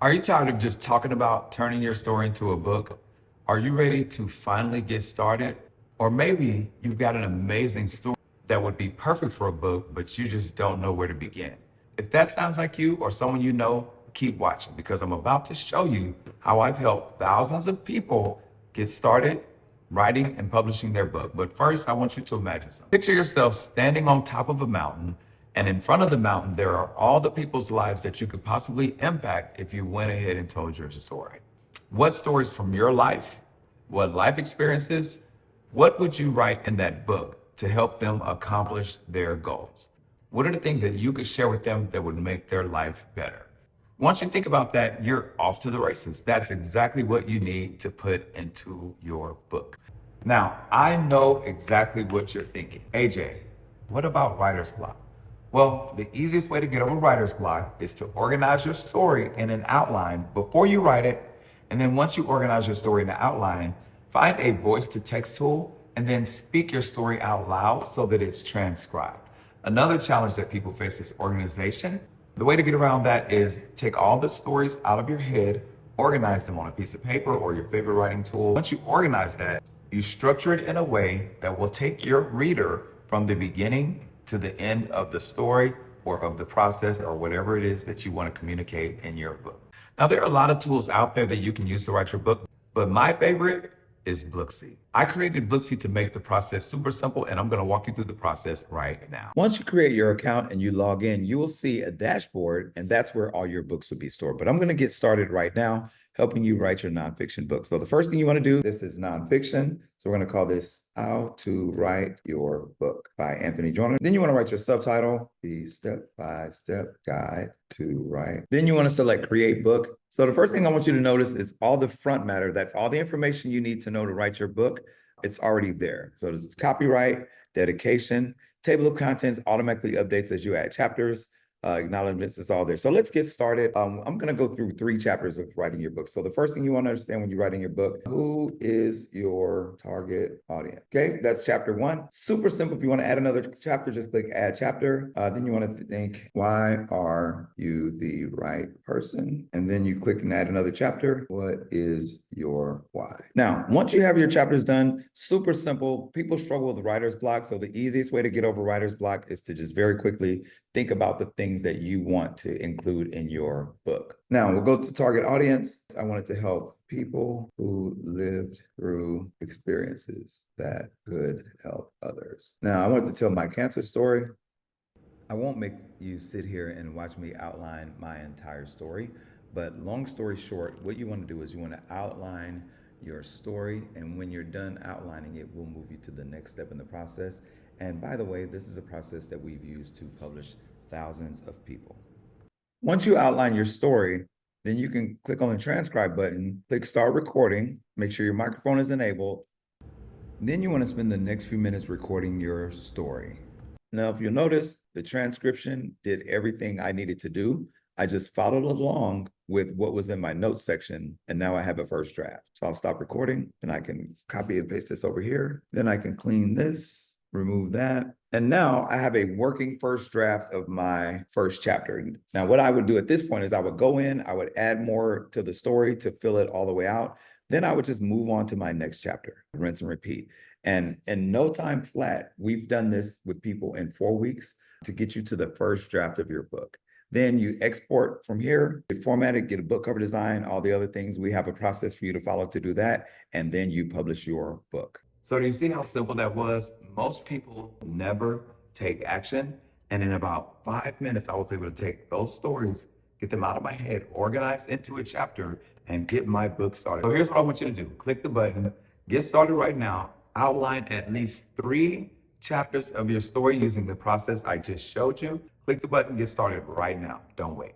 Are you tired of just talking about turning your story into a book? Are you ready to finally get started? Or maybe you've got an amazing story that would be perfect for a book, but you just don't know where to begin. If that sounds like you or someone you know, keep watching because I'm about to show you how I've helped thousands of people get started writing and publishing their book. But first, I want you to imagine something. Picture yourself standing on top of a mountain, and in front of the mountain, there are all the people's lives that you could possibly impact if you went ahead and told your story. What stories from your life, what life experiences, what would you write in that book to help them accomplish their goals? What are the things that you could share with them that would make their life better? Once you think about that, you're off to the races. That's exactly what you need to put into your book. Now, I know exactly what you're thinking. AJ, what about writer's block? Well, the easiest way to get over writer's block is to organize your story in an outline before you write it. And then once you organize your story in the outline, find a voice to text tool and then speak your story out loud so that it's transcribed. Another challenge that people face is organization. The way to get around that is take all the stories out of your head, organize them on a piece of paper or your favorite writing tool. Once you organize that, you structure it in a way that will take your reader from the beginning to the end of the story or of the process or whatever it is that you want to communicate in your book. Now, there are a lot of tools out there that you can use to write your book, but my favorite is Blooksy. I created Blooksy to make the process super simple, and I'm going to walk you through the process right now. Once you create your account and you log in, you will see a dashboard, and that's where all your books will be stored. But I'm going to get started right now, helping you write your nonfiction book. So the first thing you want to do, this is nonfiction. So we're going to call this How to Write Your Book by Anthony Joyner. Then you want to write your subtitle, the step-by-step guide to write. Then you want to select create book. So the first thing I want you to notice is all the front matter. That's all the information you need to know to write your book. It's already there. So there's copyright, dedication, table of contents automatically updates as you add chapters. Acknowledgements is all there. So let's get started. I'm going to go through 3 chapters of writing your book. So the first thing you want to understand when you're writing your book, who is your target audience? Okay, that's chapter 1. Super simple. If you want to add another chapter, just click add chapter. Then you want to think, why are you the right person? And then you click and add another chapter. What is your why? Now, once you have your chapters done, super simple. People struggle with writer's block. So the easiest way to get over writer's block is to just very quickly think about the things that you want to include in your book. Now we'll go to target audience. I wanted to help people who lived through experiences that could help others. Now I want to tell my cancer story. I won't make you sit here and watch me outline my entire story, but long story short, what you want to do is you want to outline your story, and when you're done outlining it, we'll move you to the next step in the process. And by the way, this is a process that we've used to publish thousands of people. Once you outline your story, then you can click on the transcribe button, click start recording, make sure your microphone is enabled. Then you want to spend the next few minutes recording your story. Now, if you'll notice, the transcription did everything I needed to do. I just followed along with what was in my notes section, and now I have a first draft. So I'll stop recording, and I can copy and paste this over here. Then I can clean this, remove that. And now I have a working first draft of my first chapter. Now, what I would do at this point is I would go in, I would add more to the story to fill it all the way out. Then I would just move on to my next chapter, rinse and repeat. And in no time flat, we've done this with people in 4 weeks to get you to the first draft of your book. Then you export from here, get formatted, get a book cover design, all the other things. We have a process for you to follow to do that. And then you publish your book. So do you see how simple that was? Most people never take action. And in about 5 minutes, I was able to take those stories, get them out of my head, organize into a chapter, and get my book started. So here's what I want you to do. Click the button, get started right now, outline at least 3 chapters of your story using the process I just showed you. Click the button, get started right now. Don't wait.